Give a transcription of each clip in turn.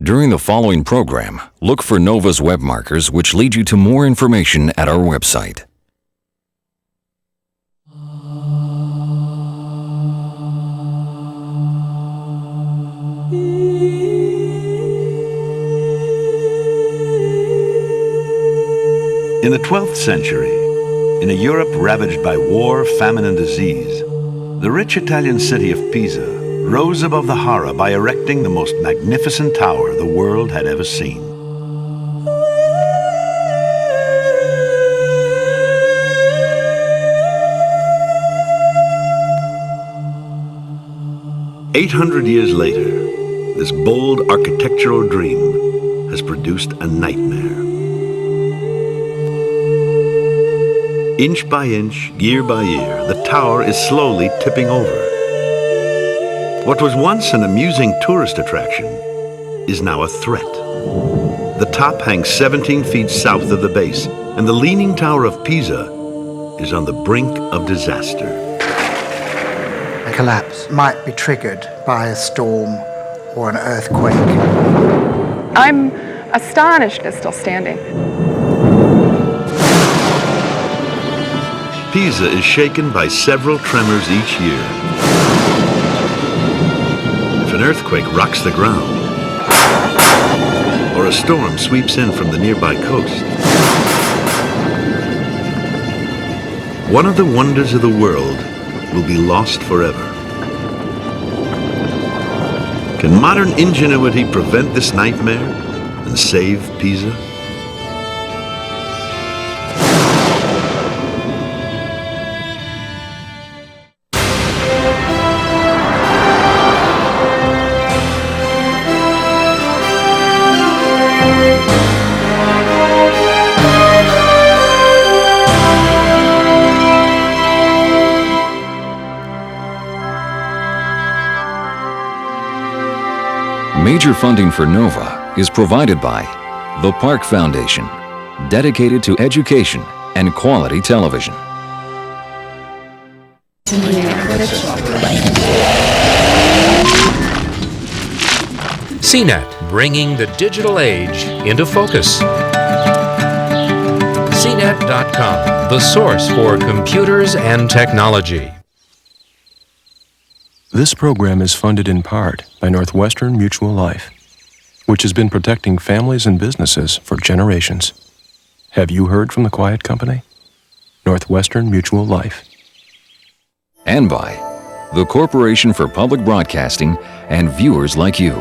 During the following program, look for NOVA's web markers which lead you to more information at our website. In the 12th century, in a Europe ravaged by war, famine, and disease, the rich Italian city of Pisa rose above the horror by erecting the most magnificent tower the world had ever seen. "800 years later, this bold architectural dream has produced a nightmare. Inch by inch, year by year, the tower is slowly tipping over. What was once an amusing tourist attraction is now a threat. The top hangs 17 feet south of the base, and the Leaning Tower of Pisa is on the brink of disaster. A collapse might be triggered by a storm or an earthquake. I'm astonished it's still standing. Pisa is shaken by several tremors each year. If an earthquake rocks the ground, or a storm sweeps in from the nearby coast, one of the wonders of the world will be lost forever. Can modern ingenuity prevent this nightmare and save Pisa? Major funding for NOVA is provided by the Park Foundation, dedicated to education and quality television. CNET, bringing the digital age into focus. CNET.com, the source for computers and technology. This program is funded in part by Northwestern Mutual Life, which has been protecting families and businesses for generations. Have you heard from the quiet company? Northwestern Mutual Life. And by the Corporation for Public Broadcasting and viewers like you.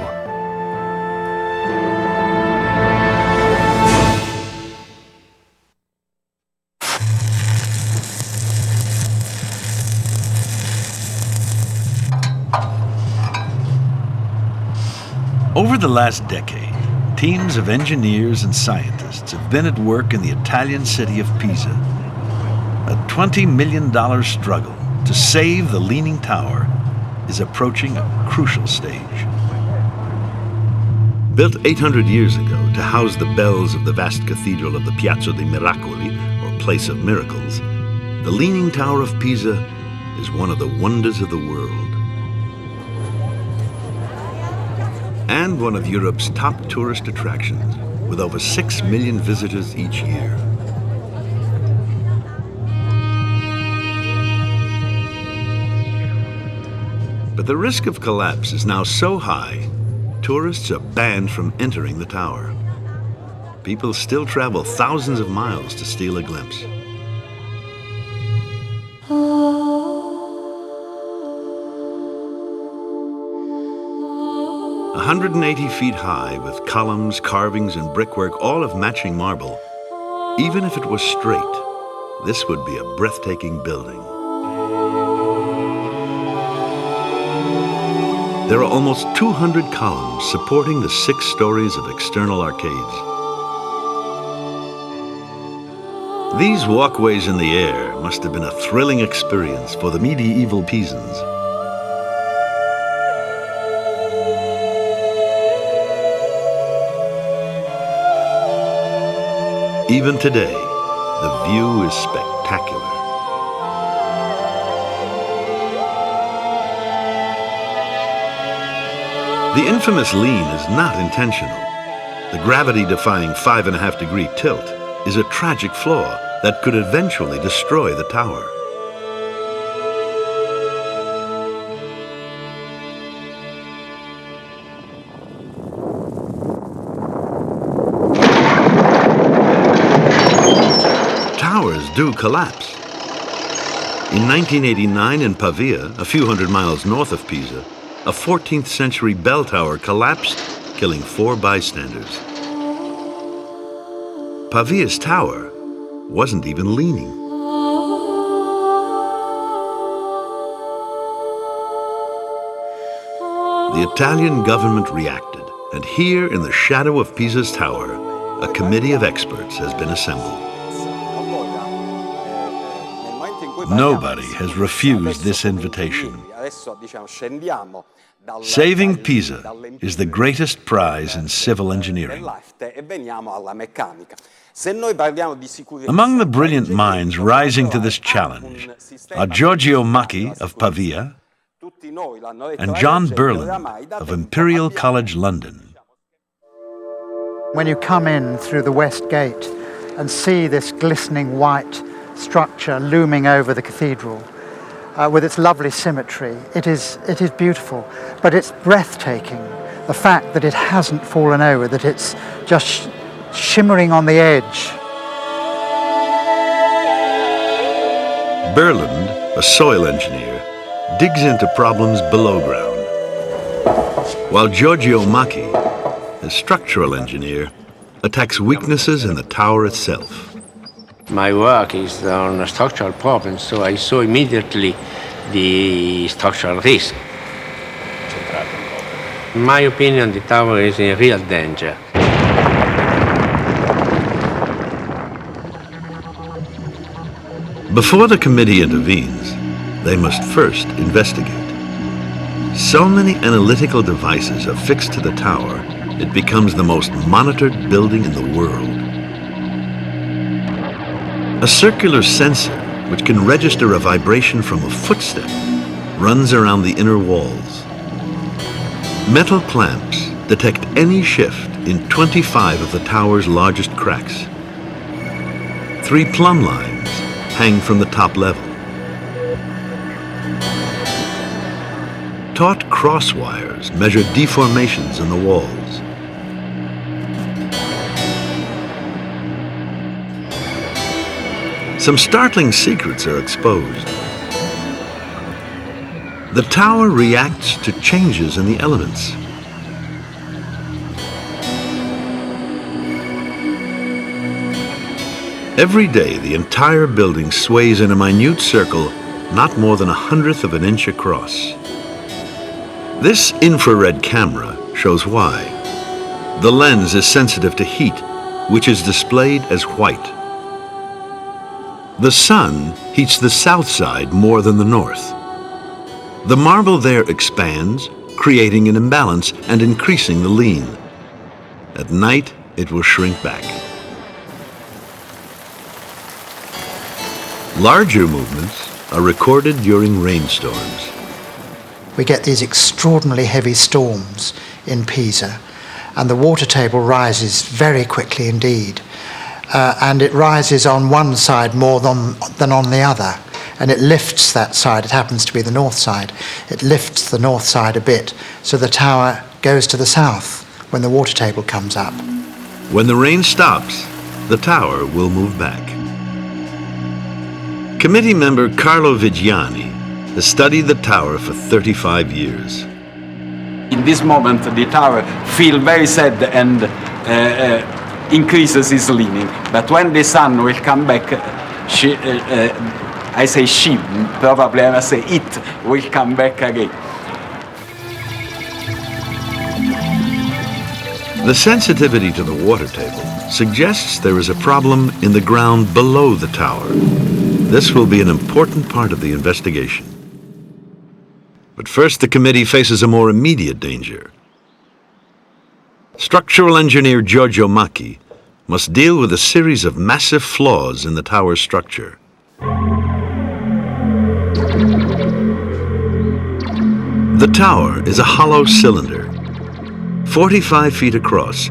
Over the last decade, teams of engineers and scientists have been at work in the Italian city of Pisa. A $20 million struggle to save the Leaning Tower is approaching a crucial stage. Built 800 years ago to house the bells of the vast cathedral of the Piazza dei Miracoli, or Place of Miracles, the Leaning Tower of Pisa is one of the wonders of the world. And one of Europe's top tourist attractions, with over 6 million visitors each year. But the risk of collapse is now so high, tourists are banned from entering the tower. People still travel thousands of miles to steal a glimpse. 180 feet high, with columns, carvings, and brickwork, all of matching marble. Even if it was straight, this would be a breathtaking building. There are almost 200 columns supporting the 6 stories of external arcades. These walkways in the air must have been a thrilling experience for the medieval Pisans. Even today, the view is spectacular. The infamous lean is not intentional. The gravity-defying 5.5-degree tilt is a tragic flaw that could eventually destroy the tower. Towers do collapse. In 1989 in Pavia, a few hundred miles north of Pisa, a 14th century bell tower collapsed, killing 4 bystanders. Pavia's tower wasn't even leaning. The Italian government reacted, and here in the shadow of Pisa's tower, a committee of experts has been assembled. Nobody has refused this invitation. Saving Pisa is the greatest prize in civil engineering. Among the brilliant minds rising to this challenge are Giorgio Macchi of Pavia and John Berlin of Imperial College London. When you come in through the west gate and see this glistening white structure looming over the cathedral, with its lovely symmetry, it is beautiful, but it's breathtaking. The fact that it hasn't fallen over, that it's just shimmering on the edge. Berland, a soil engineer, digs into problems below ground, while Giorgio Macchi, a structural engineer, attacks weaknesses in the tower itself. My work is on structural problems, so I saw immediately the structural risk. In my opinion, the tower is in real danger. Before the committee intervenes, they must first investigate. So many analytical devices are fixed to the tower, it becomes the most monitored building in the world. A circular sensor, which can register a vibration from a footstep, runs around the inner walls. Metal clamps detect any shift in 25 of the tower's largest cracks. 3 plumb lines hang from the top level. Taut cross wires measure deformations in the walls. Some startling secrets are exposed. The tower reacts to changes in the elements. Every day, the entire building sways in a minute circle, not more than 1/100th of an inch across. This infrared camera shows why. The lens is sensitive to heat, which is displayed as white. The sun heats the south side more than the north. The marble there expands, creating an imbalance and increasing the lean. At night, it will shrink back. Larger movements are recorded during rainstorms. We get these extraordinarily heavy storms in Pisa, and the water table rises very quickly indeed. And it rises on one side more than on the other, and it lifts that side. It happens to be the north side. It lifts the north side a bit, so the tower goes to the south when the water table comes up. When the rain stops, the tower will move back. Committee member Carlo Vigiani has studied the tower for 35 years. In this moment, the tower feels very sad and increases its leaning. But when the sun will come back, I say she, probably I must say it will come back again. The sensitivity to the water table suggests there is a problem in the ground below the tower. This will be an important part of the investigation. But first, the committee faces a more immediate danger. Structural engineer Giorgio Macchi must deal with a series of massive flaws in the tower's structure. The tower is a hollow cylinder. 45 feet across.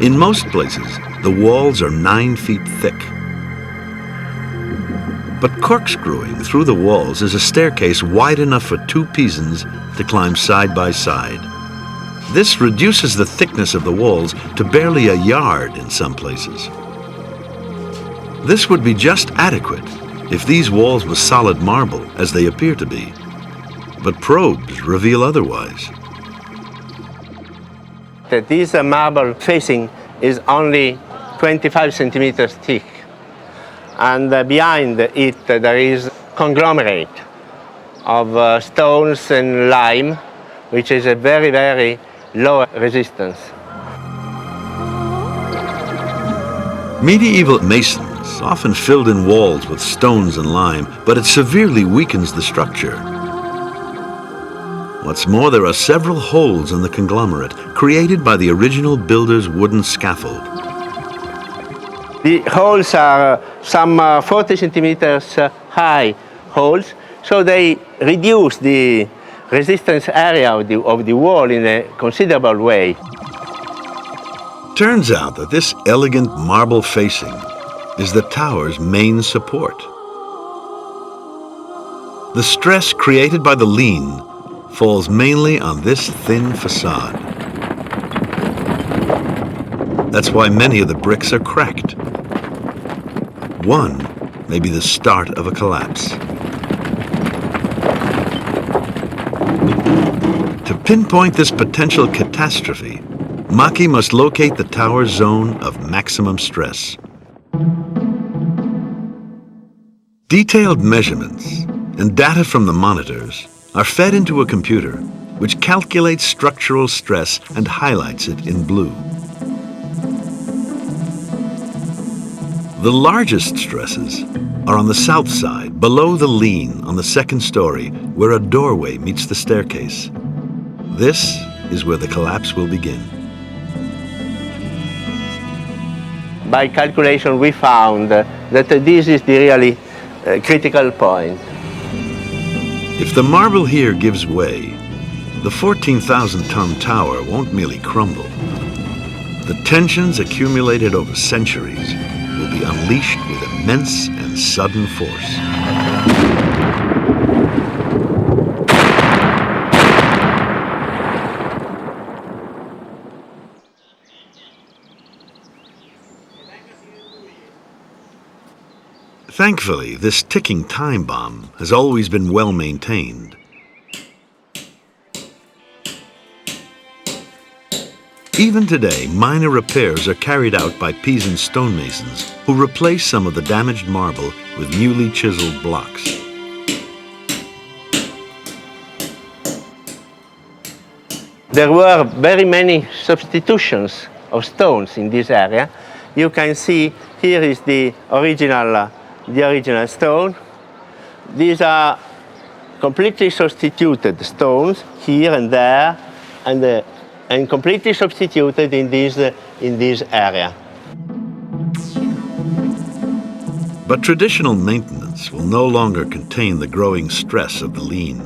In most places, the walls are 9 feet thick. But corkscrewing through the walls is a staircase wide enough for 2 Pisans to climb side by side. This reduces the thickness of the walls to barely a yard in some places. This would be just adequate if these walls were solid marble, as they appear to be. But probes reveal otherwise. This marble facing is only 25 centimeters thick. And behind it there is conglomerate of stones and lime, which is a very, very low resistance. Medieval masons often filled in walls with stones and lime, but it severely weakens the structure. What's more, there are several holes in the conglomerate created by the original builder's wooden scaffold. The holes are some 40 centimeters high holes, so they reduce the resistance area of the wall in a considerable way. Turns out that this elegant marble facing is the tower's main support. The stress created by the lean falls mainly on this thin facade. That's why many of the bricks are cracked. One may be the start of a collapse. To pinpoint this potential catastrophe, Maki must locate the tower's zone of maximum stress. Detailed measurements and data from the monitors are fed into a computer which calculates structural stress and highlights it in blue. The largest stresses are on the south side, below the lean on the second story, where a doorway meets the staircase. This is where the collapse will begin. By calculation, we found that this is the really critical point. If the marble here gives way, the 14,000-ton tower won't merely crumble. The tensions accumulated over centuries will be unleashed with immense and sudden force. Thankfully, this ticking time bomb has always been well maintained. Even today, minor repairs are carried out by Pisan stonemasons who replace some of the damaged marble with newly chiseled blocks. There were very many substitutions of stones in this area. You can see here is the original stone. These are completely substituted stones here and there, and completely substituted in this area. But traditional maintenance will no longer contain the growing stress of the lean.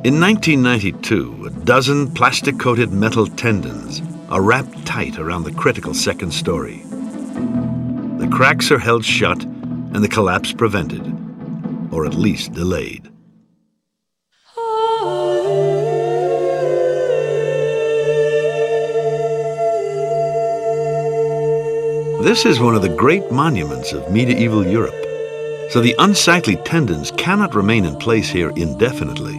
In 1992, a dozen plastic-coated metal tendons are wrapped tight around the critical second story. The cracks are held shut and the collapse prevented, or at least delayed. This is one of the great monuments of medieval Europe, so the unsightly tendons cannot remain in place here indefinitely.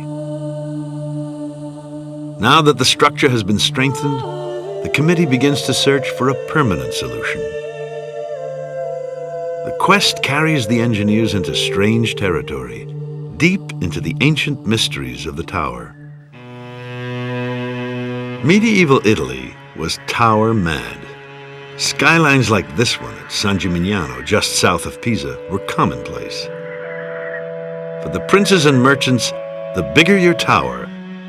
Now that the structure has been strengthened, the committee begins to search for a permanent solution. The quest carries the engineers into strange territory, deep into the ancient mysteries of the tower. Medieval Italy was tower mad. Skylines like this one at San Gimignano, just south of Pisa, were commonplace. For the princes and merchants, the bigger your tower,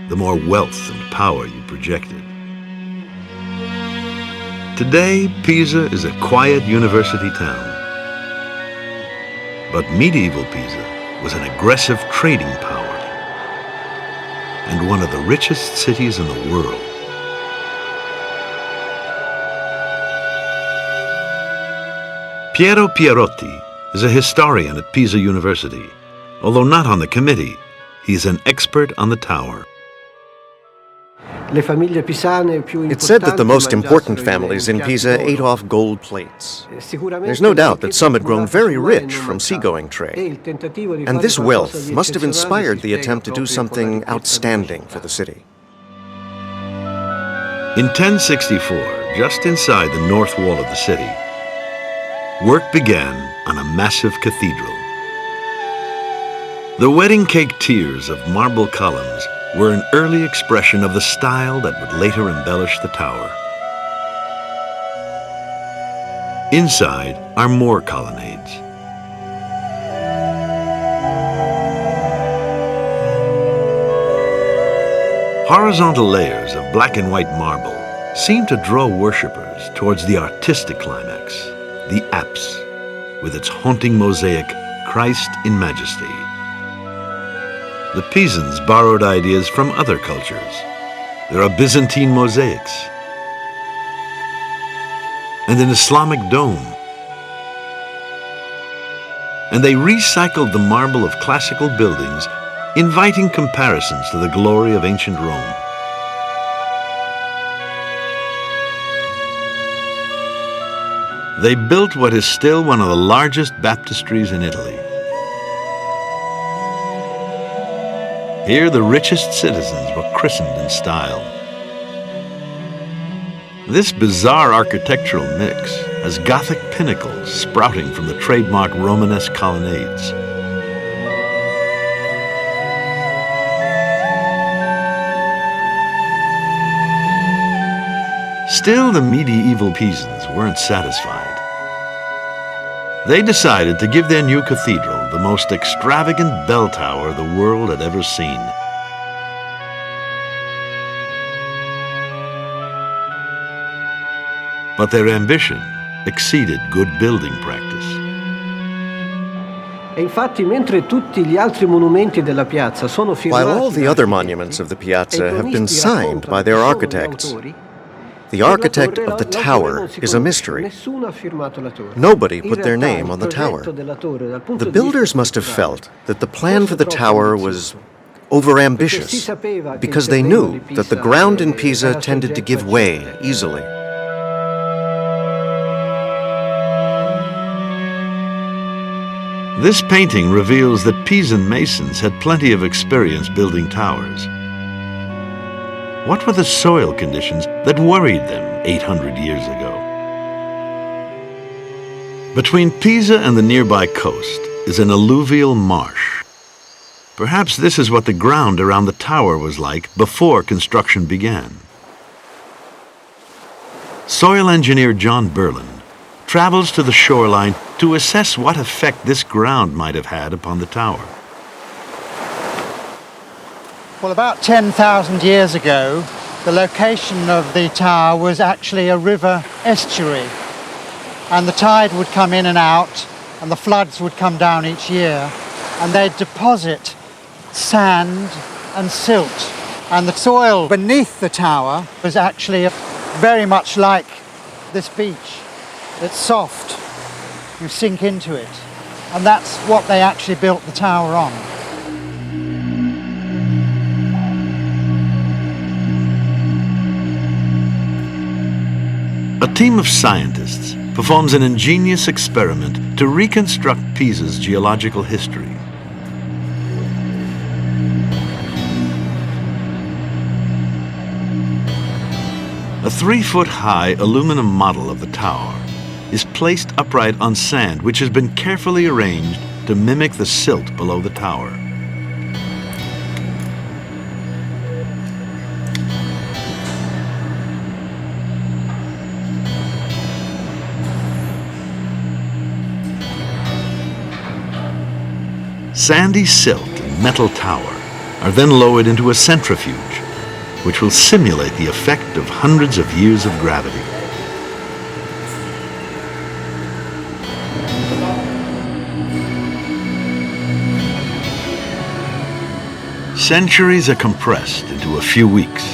the more wealth and power you projected. Today, Pisa is a quiet university town. But medieval Pisa was an aggressive trading power and one of the richest cities in the world. Piero Pierotti is a historian at Pisa University. Although not on the committee, he is an expert on the tower. It's said that the most important families in Pisa ate off gold plates. There's no doubt that some had grown very rich from seagoing trade. And this wealth must have inspired the attempt to do something outstanding for the city. In 1064, just inside the north wall of the city, work began on a massive cathedral. The wedding cake tiers of marble columns were an early expression of the style that would later embellish the tower. Inside are more colonnades. Horizontal layers of black and white marble seem to draw worshippers towards the artistic climax, the apse, with its haunting mosaic, Christ in Majesty. The Pisans borrowed ideas from other cultures. There are Byzantine mosaics and an Islamic dome. And they recycled the marble of classical buildings, inviting comparisons to the glory of ancient Rome. They built what is still one of the largest baptistries in Italy. Here, the richest citizens were christened in style. This bizarre architectural mix has Gothic pinnacles sprouting from the trademark Romanesque colonnades. Still, the medieval Pisans weren't satisfied. They decided to give their new cathedral the most extravagant bell tower the world had ever seen. But their ambition exceeded good building practice. While all the other monuments of the piazza have been signed by their architects, the architect of the tower is a mystery. Nobody put their name on the tower. The builders must have felt that the plan for the tower was overambitious because they knew that the ground in Pisa tended to give way easily. This painting reveals that Pisan masons had plenty of experience building towers. What were the soil conditions that worried them 800 years ago? Between Pisa and the nearby coast is an alluvial marsh. Perhaps this is what the ground around the tower was like before construction began. Soil engineer John Berlin travels to the shoreline to assess what effect this ground might have had upon the tower. Well, about 10,000 years ago, the location of the tower was actually a river estuary. And the tide would come in and out, and the floods would come down each year, and they'd deposit sand and silt. And the soil beneath the tower was actually very much like this beach. It's soft. You sink into it. And that's what they actually built the tower on. A team of scientists performs an ingenious experiment to reconstruct Pisa's geological history. A 3-foot-high aluminum model of the tower is placed upright on sand which has been carefully arranged to mimic the silt below the tower. Sandy silt and metal tower are then lowered into a centrifuge, which will simulate the effect of hundreds of years of gravity. Centuries are compressed into a few weeks.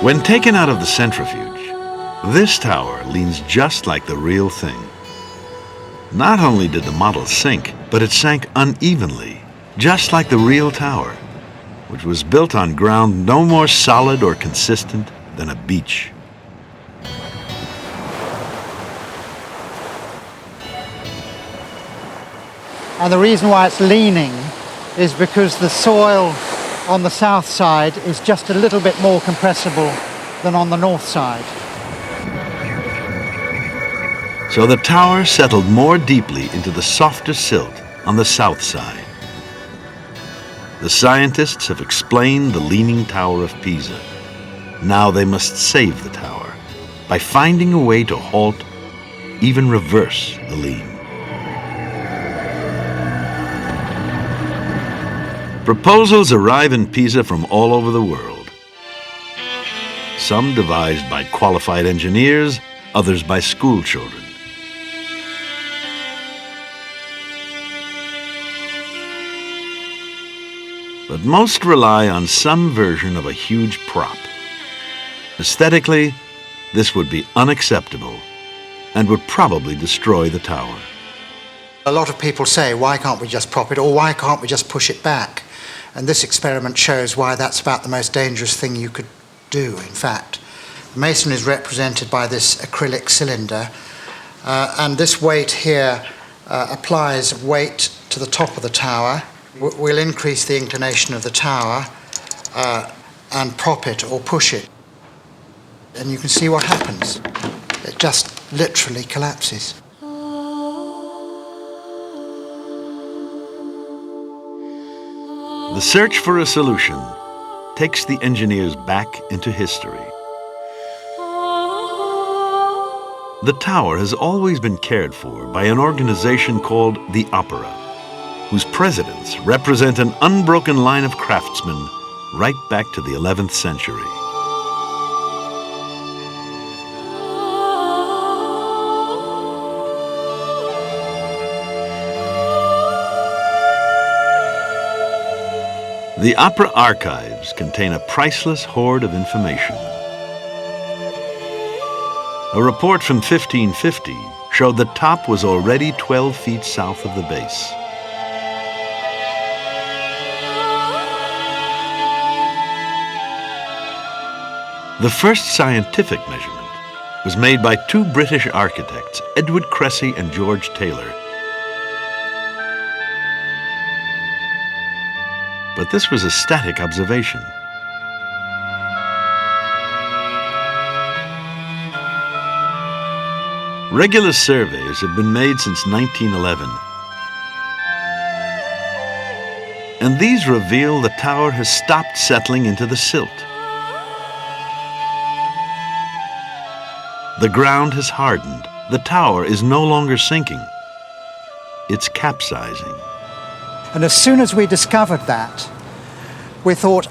When taken out of the centrifuge, this tower leans just like the real thing. Not only did the model sink, but it sank unevenly, just like the real tower, which was built on ground no more solid or consistent than a beach. And the reason why it's leaning is because the soil on the south side is just a little bit more compressible than on the north side. So the tower settled more deeply into the softer silt on the south side. The scientists have explained the Leaning Tower of Pisa. Now they must save the tower by finding a way to halt, even reverse the lean. Proposals arrive in Pisa from all over the world. Some devised by qualified engineers, others by school children. But most rely on some version of a huge prop. Aesthetically, this would be unacceptable and would probably destroy the tower. A lot of people say, why can't we just prop it, or why can't we just push it back? And this experiment shows why that's about the most dangerous thing you could do, in fact. The mason is represented by this acrylic cylinder, and this weight here applies weight to the top of the tower. We'll increase the inclination of the tower and prop it or push it. And you can see what happens. It just literally collapses. The search for a solution takes the engineers back into history. The tower has always been cared for by an organization called the Opera, whose presidents represent an unbroken line of craftsmen right back to the 11th century. The Opera archives contain a priceless hoard of information. A report from 1550 showed the top was already 12 feet south of the base. The first scientific measurement was made by two British architects, Edward Cressy and George Taylor. But this was a static observation. Regular surveys have been made since 1911, and these reveal the tower has stopped settling into the silt. The ground has hardened. The tower is no longer sinking. It's capsizing. And as soon as we discovered that, we thought,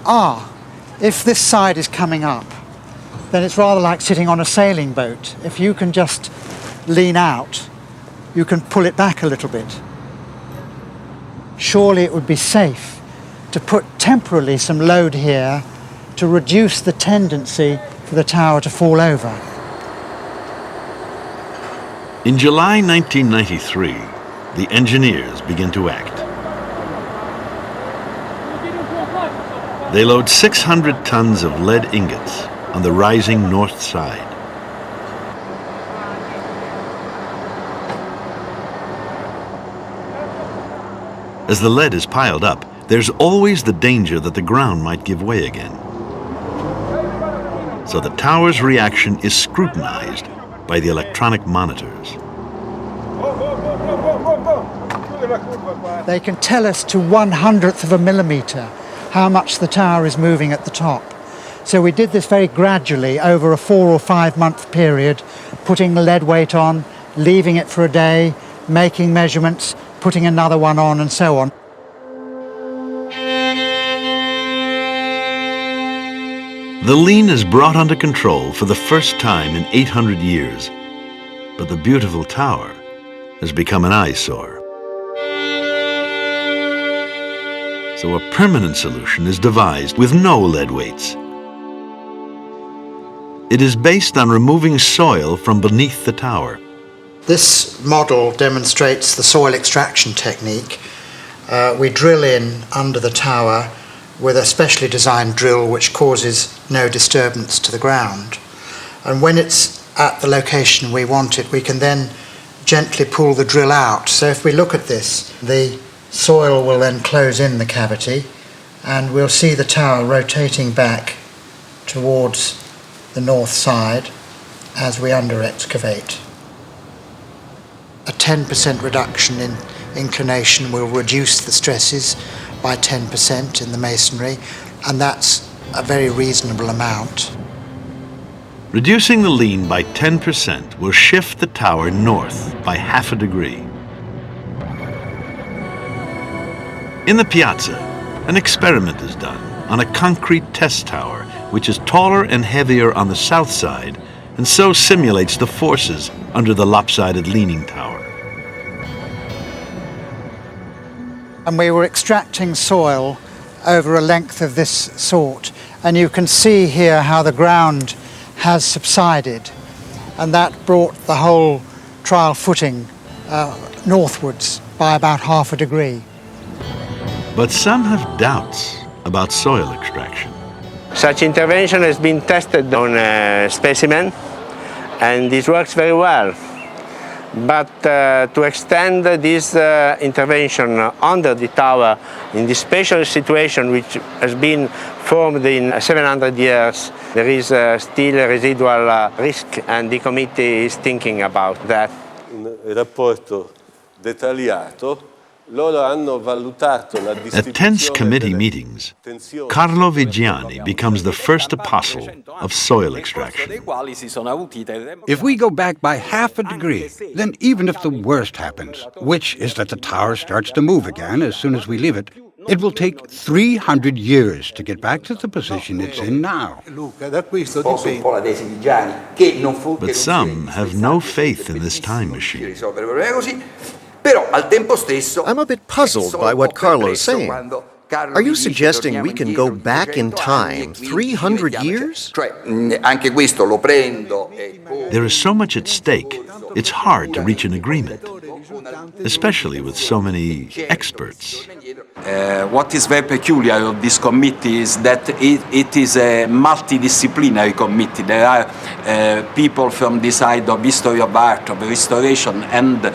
if this side is coming up, then it's rather like sitting on a sailing boat. If you can just lean out, you can pull it back a little bit. Surely it would be safe to put temporarily some load here to reduce the tendency for the tower to fall over. In July 1993, the engineers begin to act. They load 600 tons of lead ingots on the rising north side. As the lead is piled up, there's always the danger that the ground might give way again. So the tower's reaction is scrutinized by the electronic monitors. They can tell us to 1/100th of a millimetre how much the tower is moving at the top. So we did this very gradually over a 4 or 5 month period, putting the lead weight on, leaving it for a day, making measurements, putting another one on, and so on. The lean is brought under control for the first time in 800 years, but the beautiful tower has become an eyesore. So a permanent solution is devised with no lead weights. It is based on removing soil from beneath the tower. This model demonstrates the soil extraction technique. We drill in under the tower with a specially designed drill which causes no disturbance to the ground. And when it's at the location we want it, we can then gently pull the drill out. So if we look at this, the soil will then close in the cavity and we'll see the tower rotating back towards the north side as we under-excavate. A 10% reduction in inclination will reduce the stresses by 10% in the masonry, and that's a very reasonable amount. Reducing the lean by 10% will shift the tower north by half a degree. In the piazza, an experiment is done on a concrete test tower, which is taller and heavier on the south side, and so simulates the forces under the lopsided leaning tower. And we were extracting soil over a length of this sort, and you can see here how the ground has subsided, and that brought the whole trial footing northwards by about half a degree. But some have doubts about soil extraction. Such intervention has been tested on a specimen, and this works very well. But to extend this intervention under the tower in this special situation which has been formed in 700 years, there is still a residual risk, and the committee is thinking about that. Un rapporto dettagliato. At tense committee meetings, Carlo Vigiani becomes the first apostle of soil extraction. If we go back by half a degree, then even if the worst happens, which is that the tower starts to move again as soon as we leave it, it will take 300 years to get back to the position it's in now. But some have no faith in this time machine. I'm a bit puzzled by what Carlo's saying. Are you suggesting we can go back in time 300 years? There is so much at stake, it's hard to reach an agreement, especially with so many experts. What is very peculiar of this committee is that it is a multidisciplinary committee. There are people from the side of history of art, of restoration, and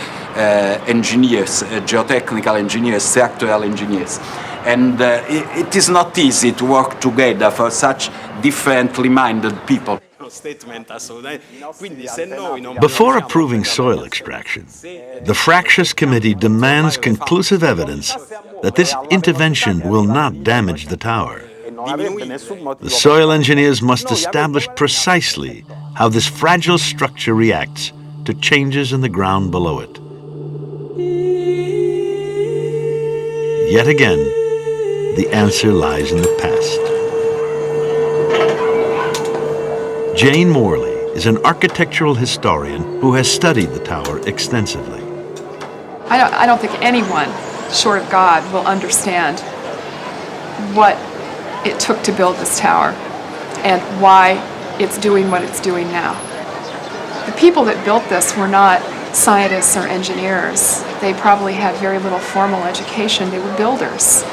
engineers, geotechnical engineers, structural engineers. And it is not easy to work together for such differently minded people. Before approving soil extraction, the fractious committee demands conclusive evidence that this intervention will not damage the tower. The soil engineers must establish precisely how this fragile structure reacts to changes in the ground below it. Yet again, the answer lies in the past. Jane Morley is an architectural historian who has studied the tower extensively. I don't think anyone, short of God, will understand what it took to build this tower and why it's doing what it's doing now. The people that built this were not scientists or engineers. They probably had very little formal education. They were builders,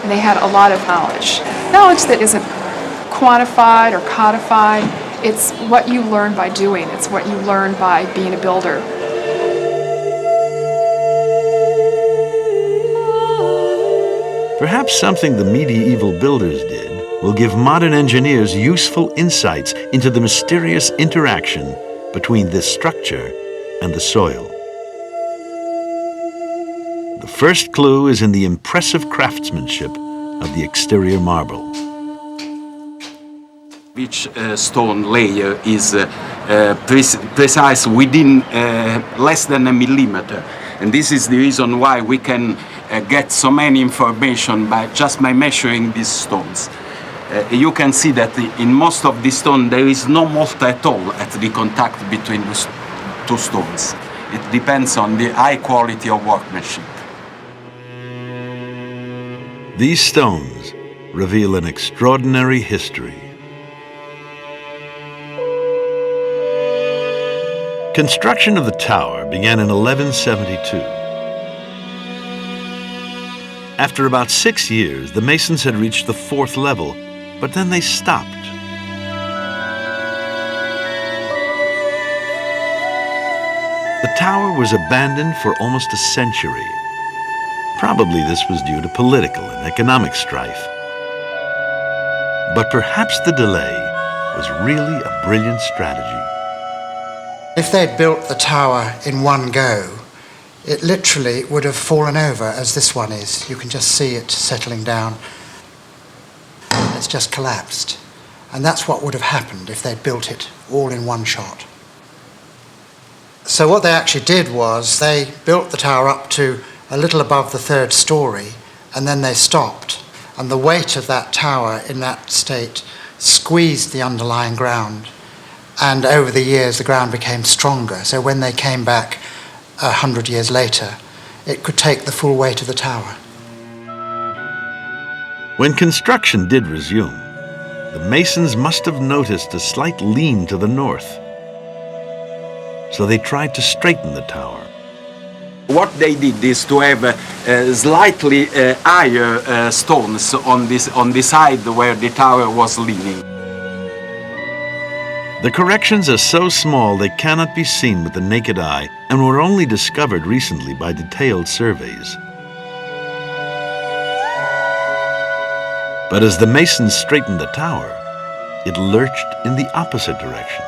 and they had a lot of knowledge. Knowledge that isn't quantified or codified. It's what you learn by doing. It's what you learn by being a builder. Perhaps something the medieval builders did will give modern engineers useful insights into the mysterious interaction between this structure and the soil. The first clue is in the impressive craftsmanship of the exterior marble. Each stone layer is precise within less than a millimeter. And this is the reason why we can get so many information just by measuring these stones. You can see that in most of the stone there is no mold at all at the contact between the two stones. It depends on the high quality of workmanship. These stones reveal an extraordinary history. Construction of the tower began in 1172. After about 6 years, the masons had reached the 4th level, but then they stopped. The tower was abandoned for almost a century. Probably this was due to political and economic strife. But perhaps the delay was really a brilliant strategy. If they'd built the tower in one go, it literally would have fallen over as this one is. You can just see it settling down. It's just collapsed. And that's what would have happened if they'd built it all in one shot. So what they actually did was they built the tower up to a little above the 3rd story, and then they stopped. And the weight of that tower in that state squeezed the underlying ground. And over the years, the ground became stronger. So when they came back 100 years later, it could take the full weight of the tower. When construction did resume, the masons must have noticed a slight lean to the north. So they tried to straighten the tower. What they did is to have slightly higher stones on the side where the tower was leaning. The corrections are so small they cannot be seen with the naked eye and were only discovered recently by detailed surveys. But as the masons straightened the tower, it lurched in the opposite direction.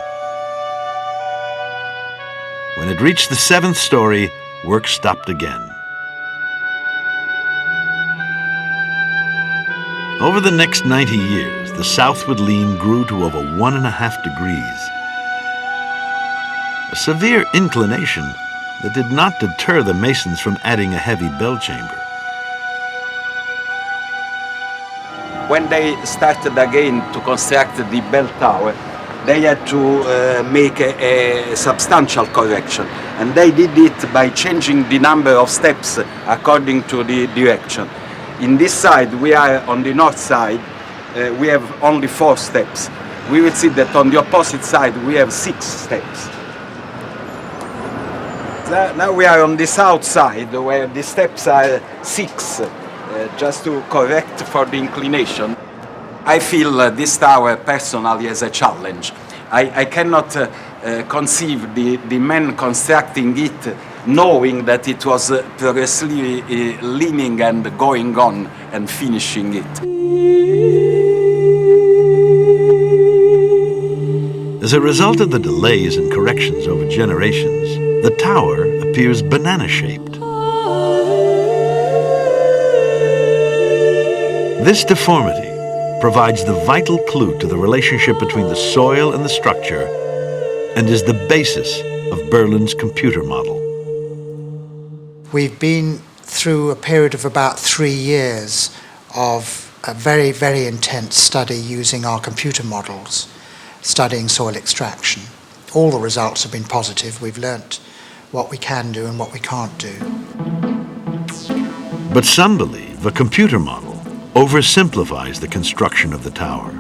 When it reached the 7th story, work stopped again. Over the next 90 years, the southward lean grew to over 1.5 degrees. A severe inclination that did not deter the masons from adding a heavy bell chamber. When they started again to construct the bell tower, they had to make a substantial correction. And they did it by changing the number of steps according to the direction. In this side, we are on the north side, we have only 4 steps. We will see that on the opposite side, we have 6 steps. Now we are on the south side, where the steps are 6, just to correct for the inclination. I feel this tower personally as a challenge. I cannot conceive the men constructing it knowing that it was progressively leaning and going on and finishing it. As a result of the delays and corrections over generations, the tower appears banana-shaped. This deformity provides the vital clue to the relationship between the soil and the structure and is the basis of Berlin's computer model. We've been through a period of about 3 years of a very, very intense study using our computer models, studying soil extraction. All the results have been positive. We've learnt what we can do and what we can't do. But some believe a computer model oversimplifies the construction of the tower.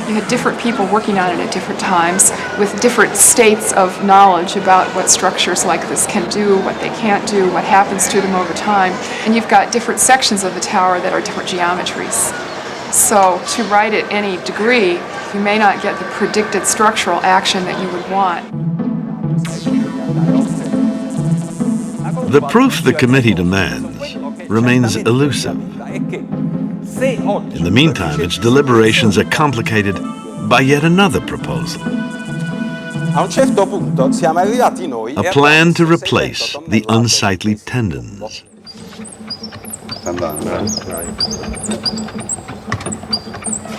You had different people working on it at different times with different states of knowledge about what structures like this can do, what they can't do, what happens to them over time. And you've got different sections of the tower that are different geometries. So to write at any degree, you may not get the predicted structural action that you would want. The proof the committee demands remains elusive. In the meantime, its deliberations are complicated by yet another proposal. A plan to replace the unsightly tendons.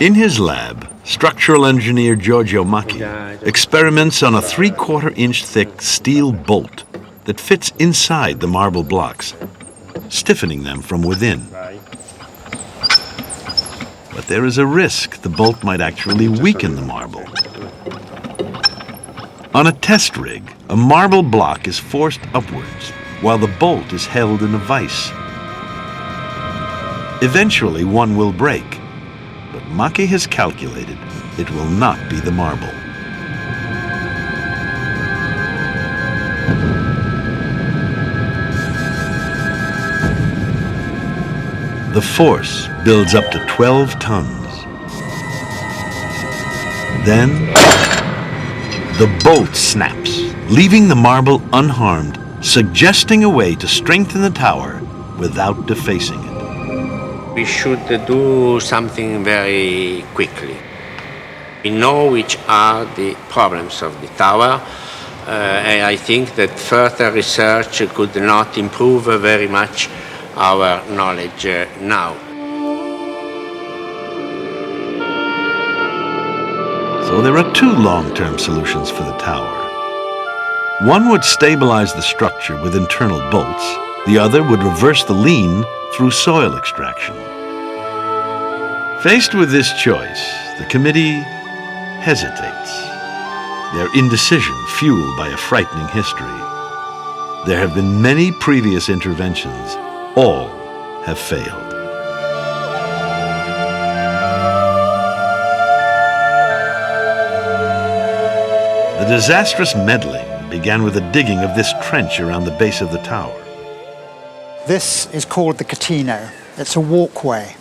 In his lab, structural engineer Giorgio Macchi experiments on a 3/4 inch thick steel bolt that fits inside the marble blocks, stiffening them from within. But there is a risk the bolt might actually weaken the marble. On a test rig, a marble block is forced upwards while the bolt is held in a vise. Eventually, one will break, but Macchi has calculated it will not be the marble. The force builds up to 12 tons. Then, the bolt snaps, leaving the marble unharmed, suggesting a way to strengthen the tower without defacing it. We should do something very quickly. We know which are the problems of the tower, and I think that further research could not improve very much our knowledge now. So there are two long-term solutions for the tower. One would stabilize the structure with internal bolts. The other would reverse the lean through soil extraction. Faced with this choice, the committee hesitates, their indecision fueled by a frightening history. There have been many previous interventions. All have failed. The disastrous meddling began with the digging of this trench around the base of the tower. This is called the Catino. It's a walkway,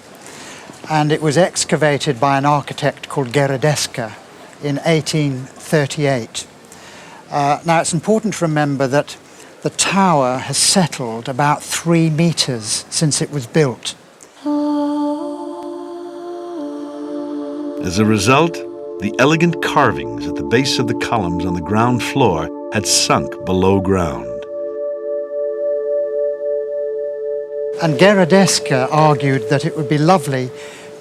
and it was excavated by an architect called Gheradesca in 1838. Now, it's important to remember that the tower has settled about 3 meters since it was built. As a result, the elegant carvings at the base of the columns on the ground floor had sunk below ground. And Gheradesca argued that it would be lovely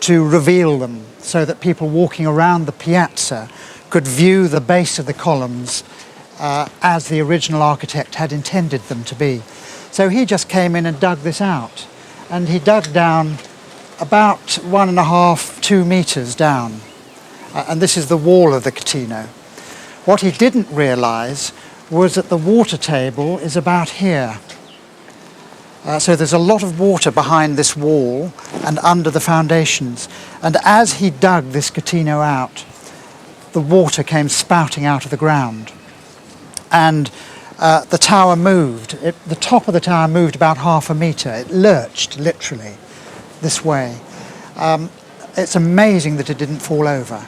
to reveal them so that people walking around the piazza could view the base of the columns as the original architect had intended them to be. So he just came in and dug this out. And he dug down about 1.5, 2 meters down. And this is the wall of the Catino. What he didn't realize was that the water table is about here. So there's a lot of water behind this wall and under the foundations. And as he dug this Catino out, the water came spouting out of the ground. And the tower moved. The top of the tower moved about 0.5 meter. It lurched, literally, this way. It's amazing that it didn't fall over.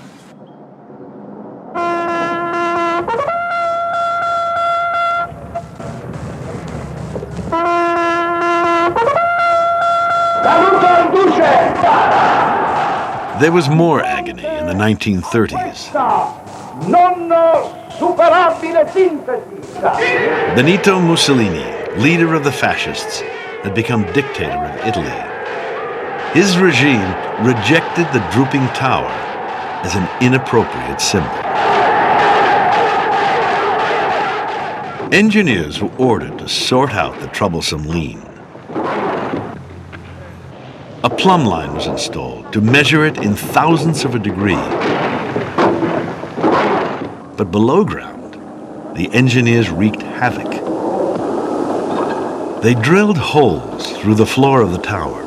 There was more agony in the 1930s. Benito Mussolini, leader of the fascists, had become dictator of Italy. His regime rejected the drooping tower as an inappropriate symbol. Engineers were ordered to sort out the troublesome lean. A plumb line was installed to measure it in thousandths of a degree. But below ground, the engineers wreaked havoc. They drilled holes through the floor of the tower,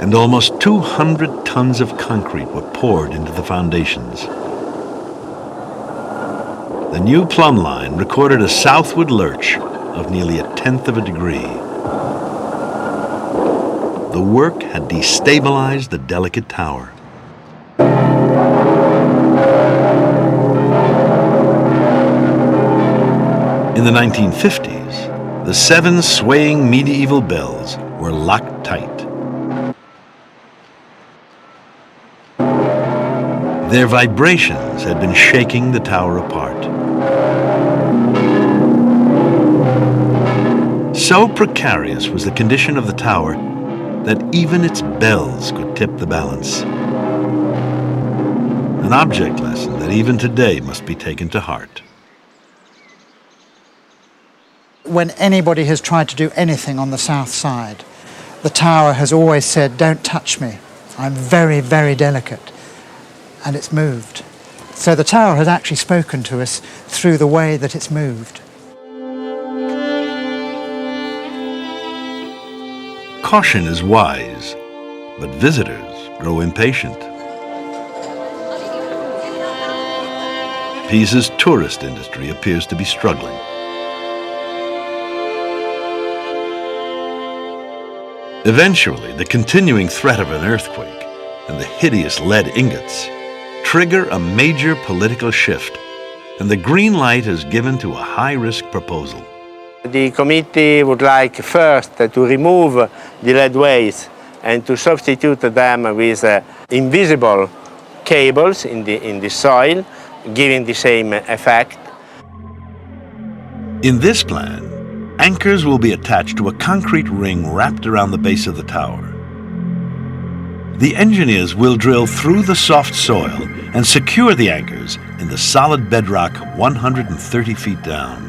and almost 200 tons of concrete were poured into the foundations. The new plumb line recorded a southward lurch of nearly 1/10 of a degree. The work had destabilized the delicate tower. In the 1950s, the 7 swaying medieval bells were locked tight. Their vibrations had been shaking the tower apart. So precarious was the condition of the tower that even its bells could tip the balance. An object lesson that even today must be taken to heart. When anybody has tried to do anything on the south side, the tower has always said, "Don't touch me. I'm very, very delicate." And it's moved. So the tower has actually spoken to us through the way that it's moved. Caution is wise, but visitors grow impatient. Pisa's tourist industry appears to be struggling. Eventually, the continuing threat of an earthquake and the hideous lead ingots trigger a major political shift, and the green light is given to a high-risk proposal. The committee would like first to remove the lead weights and to substitute them with invisible cables in the soil, giving the same effect. In this plan, anchors will be attached to a concrete ring wrapped around the base of the tower. The engineers will drill through the soft soil and secure the anchors in the solid bedrock 130 feet down.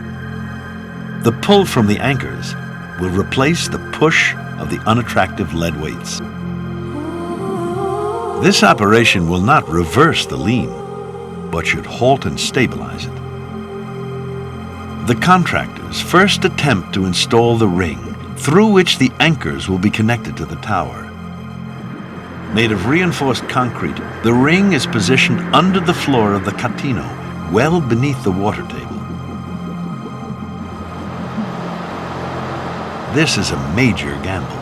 The pull from the anchors will replace the push of the unattractive lead weights. This operation will not reverse the lean, but should halt and stabilize it. The contractors first attempt to install the ring through which the anchors will be connected to the tower. Made of reinforced concrete, the ring is positioned under the floor of the catino, well beneath the water table. This is a major gamble.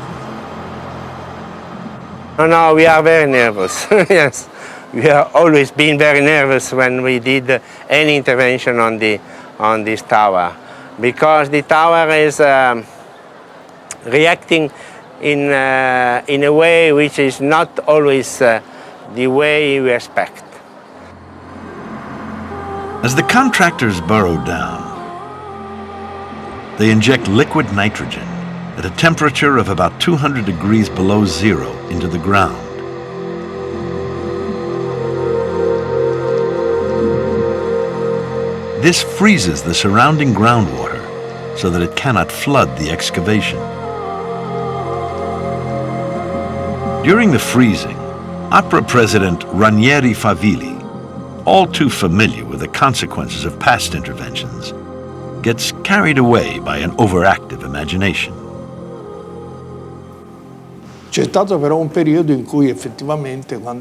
Oh, no, we are very nervous. Yes, we have always been very nervous when we did any intervention on this tower, because the tower is reacting in a way which is not always the way we expect. As the contractors burrow down, they inject liquid nitrogen at a temperature of about 200 degrees below zero into the ground. This freezes the surrounding groundwater so that it cannot flood the excavation. During the freezing, opera president Ranieri Favilli, all too familiar with the consequences of past interventions, gets carried away by an overactive imagination.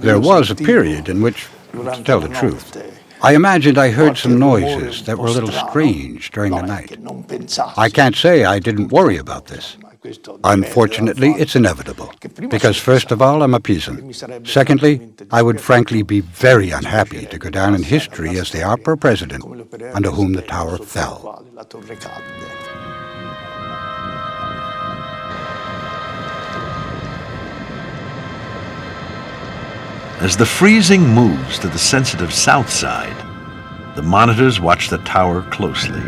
There was a period in which, to tell the truth, I imagined I heard some noises that were a little strange during the night. I can't say I didn't worry about this. Unfortunately, it's inevitable, because first of all, I'm a Pisan. Secondly, I would frankly be very unhappy to go down in history as the opera president under whom the tower fell. As the freezing moves to the sensitive south side, the monitors watch the tower closely.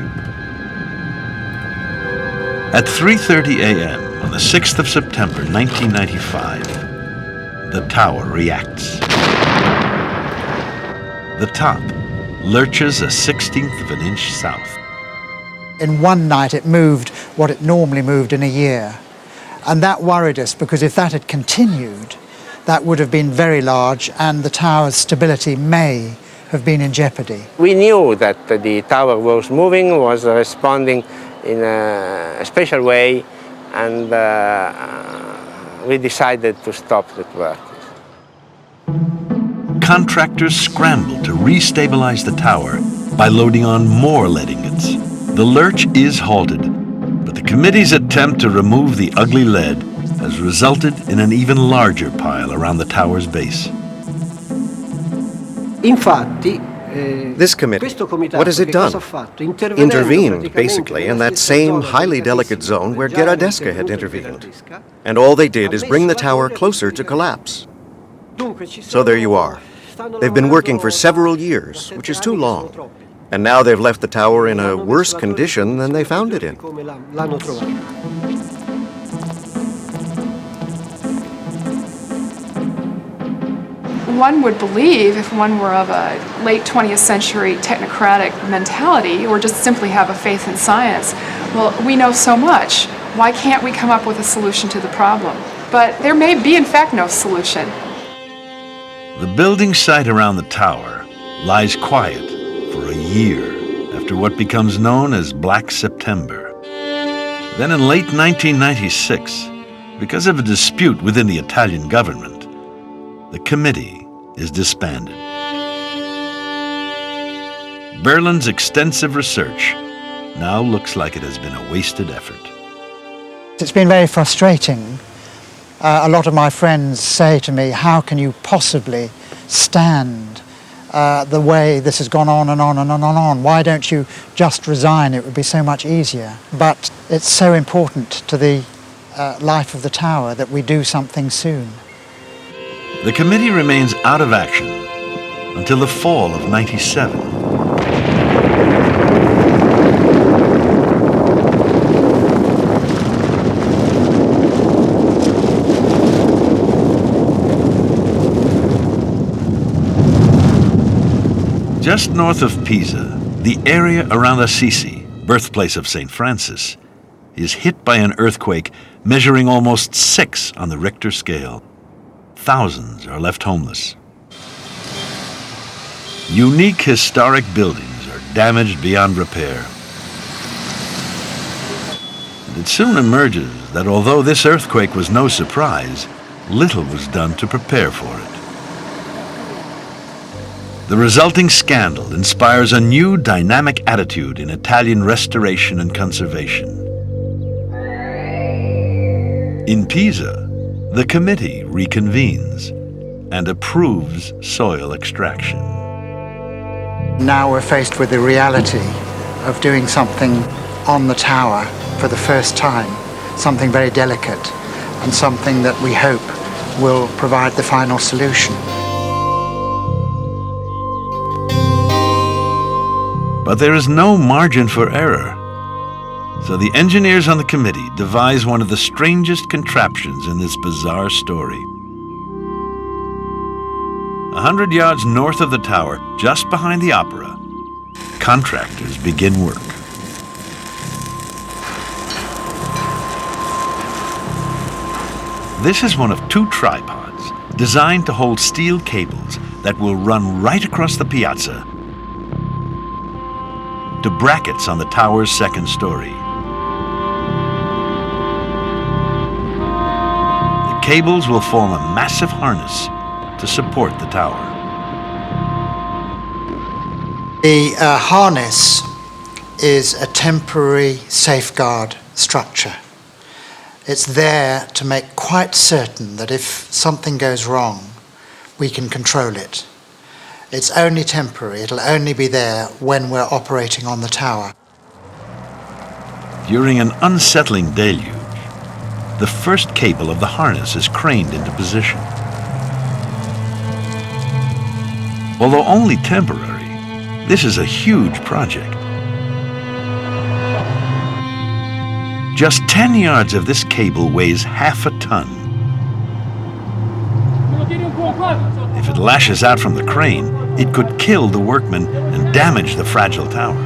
At 3:30 a.m. on the 6th of September 1995, the tower reacts. The top lurches a 1/16 of an inch south. In one night it moved what it normally moved in a year. And that worried us, because if that had continued, that would have been very large and the tower's stability may have been in jeopardy. We knew that the tower was moving, was responding in a special way, and we decided to stop the work. Contractors scrambled to re-stabilize the tower by loading on more lead ingots. The lurch is halted, but the committee's attempt to remove the ugly lead has resulted in an even larger pile around the tower's base. This committee, what has it done? Intervened, basically, in that same highly delicate zone where Gherardesca had intervened. And all they did is bring the tower closer to collapse. So there you are. They've been working for several years, which is too long. And now they've left the tower in a worse condition than they found it in. One would believe, if one were of a late 20th century technocratic mentality, or just simply have a faith in science, well, we know so much. Why can't we come up with a solution to the problem? But there may be, in fact, no solution. The building site around the tower lies quiet for a year after what becomes known as Black September. Then in late 1996, because of a dispute within the Italian government, the committee is disbanded. Berlin's extensive research now looks like it has been a wasted effort. It's been very frustrating. A lot of my friends say to me, how can you possibly stand the way this has gone on and on and on and on? Why don't you just resign? It would be so much easier. But it's so important to the life of the tower that we do something soon. The committee remains out of action until the fall of '97. Just north of Pisa, the area around Assisi, birthplace of St. Francis, is hit by an earthquake measuring almost 6 on the Richter scale. Thousands are left homeless. Unique historic buildings are damaged beyond repair. And it soon emerges that although this earthquake was no surprise, little was done to prepare for it. The resulting scandal inspires a new dynamic attitude in Italian restoration and conservation. In Pisa, the committee reconvenes and approves soil extraction. Now we're faced with the reality of doing something on the tower for the first time, something very delicate and something that we hope will provide the final solution. But there is no margin for error. So the engineers on the committee devise one of the strangest contraptions in this bizarre story. 100 yards north of the tower, just behind the opera, contractors begin work. This is one of 2 tripods designed to hold steel cables that will run right across the piazza to brackets on the tower's 2nd story. The cables will form a massive harness to support the tower. The harness is a temporary safeguard structure. It's there to make quite certain that if something goes wrong, we can control it. It's only temporary. It'll only be there when we're operating on the tower. During an unsettling deluge, the first cable of the harness is craned into position. Although only temporary, this is a huge project. Just 10 yards of this cable weighs half a ton. If it lashes out from the crane, it could kill the workmen and damage the fragile tower.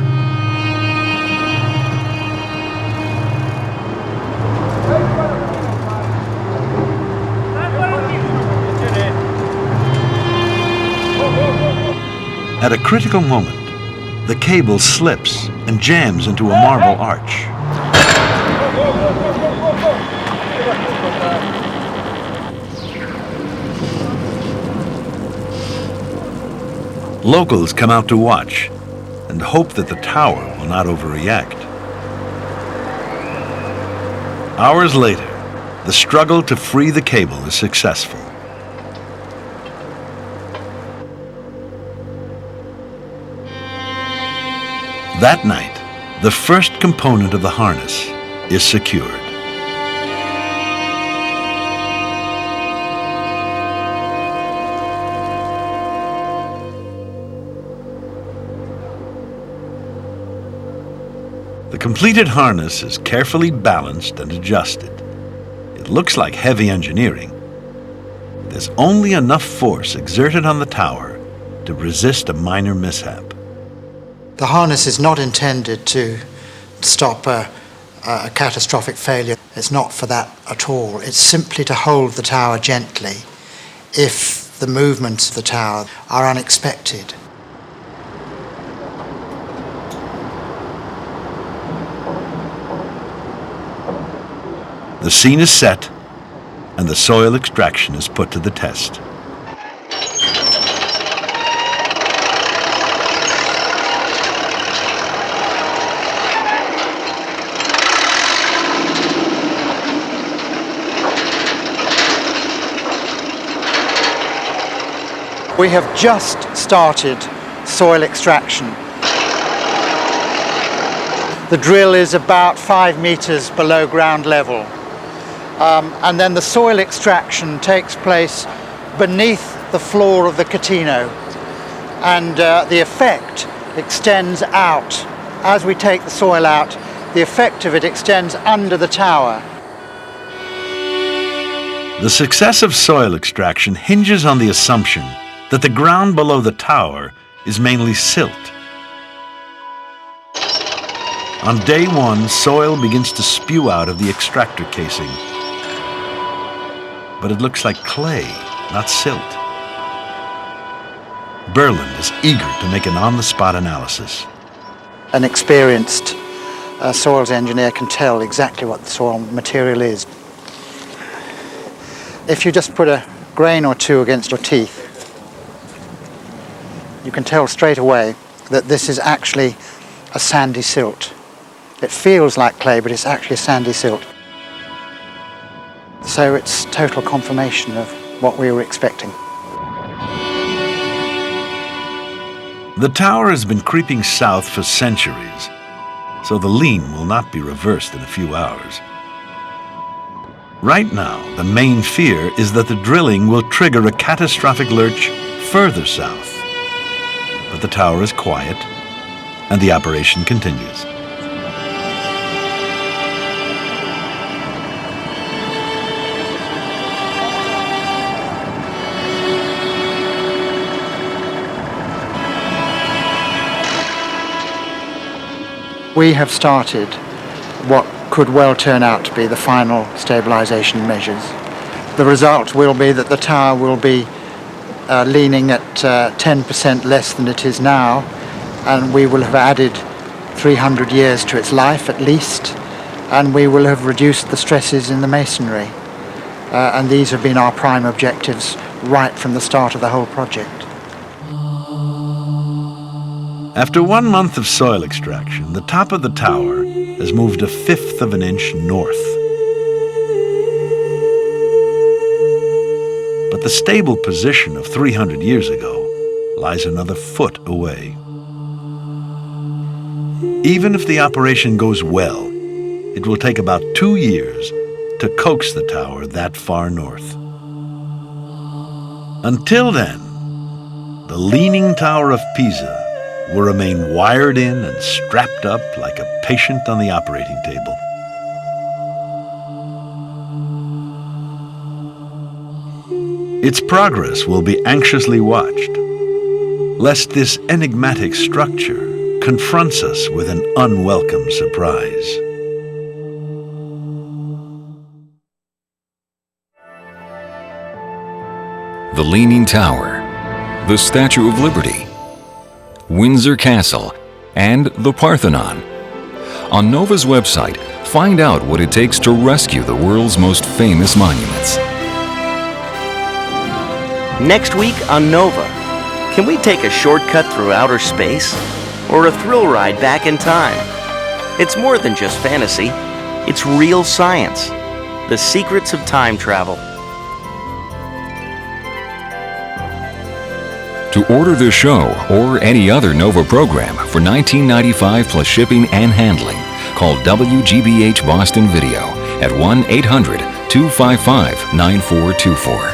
At a critical moment, the cable slips and jams into a marble arch. Locals come out to watch and hope that the tower will not overreact. Hours later, the struggle to free the cable is successful. That night, the first component of the harness is secured. The completed harness is carefully balanced and adjusted. It looks like heavy engineering. There's only enough force exerted on the tower to resist a minor mishap. The harness is not intended to stop a catastrophic failure. It's not for that at all. It's simply to hold the tower gently if the movements of the tower are unexpected. The scene is set, and the soil extraction is put to the test. We have just started soil extraction. The drill is about 5 meters below ground level. And then the soil extraction takes place beneath the floor of the Catino. And the effect extends out. As we take the soil out, the effect of it extends under the tower. The success of soil extraction hinges on the assumption that the ground below the tower is mainly silt. On day one, soil begins to spew out of the extractor casing. But it looks like clay, not silt. Berland is eager to make an on-the-spot analysis. An experienced soils engineer can tell exactly what the soil material is. If you just put a grain or two against your teeth, you can tell straight away that this is actually a sandy silt. It feels like clay, but it's actually a sandy silt. So it's total confirmation of what we were expecting. The tower has been creeping south for centuries, so the lean will not be reversed in a few hours. Right now, the main fear is that the drilling will trigger a catastrophic lurch further south. But the tower is quiet, and the operation continues. We have started what could well turn out to be the final stabilization measures. The result will be that the tower will be leaning at 10% less than it is now, and we will have added 300 years to its life at least, and we will have reduced the stresses in the masonry. And these have been our prime objectives right from the start of the whole project. After 1 month of soil extraction, the top of the tower has moved 1/5 of an inch north. But the stable position of 300 years ago lies another foot away. Even if the operation goes well, it will take about 2 years to coax the tower that far north. Until then, the Leaning Tower of Pisa will remain wired in and strapped up like a patient on the operating table. Its progress will be anxiously watched, lest this enigmatic structure confronts us with an unwelcome surprise. The Leaning Tower, the Statue of Liberty, Windsor Castle, and the Parthenon. On NOVA's website, find out what it takes to rescue the world's most famous monuments. Next week on NOVA, can we take a shortcut through outer space? Or a thrill ride back in time? It's more than just fantasy. It's real science. The secrets of time travel. To order this show or any other NOVA program for $19.95 plus shipping and handling, call WGBH Boston Video at 1-800-255-9424.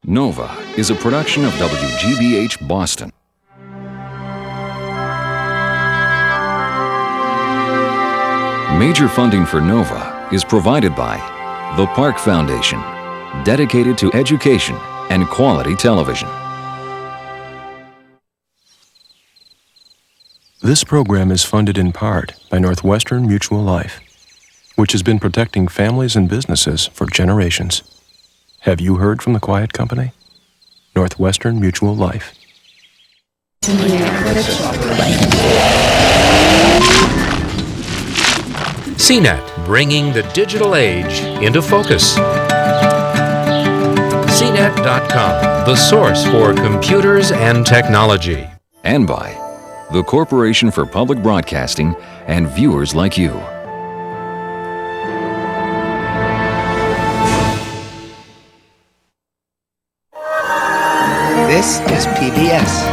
NOVA is a production of WGBH Boston. Major funding for NOVA is provided by the Park Foundation, dedicated to education and quality television. This program is funded in part by Northwestern Mutual Life, which has been protecting families and businesses for generations. Have you heard from the Quiet Company? Northwestern Mutual Life. CNET, bringing the digital age into focus. CNET.com, the source for computers and technology. And by the Corporation for Public Broadcasting and viewers like you. This is PBS.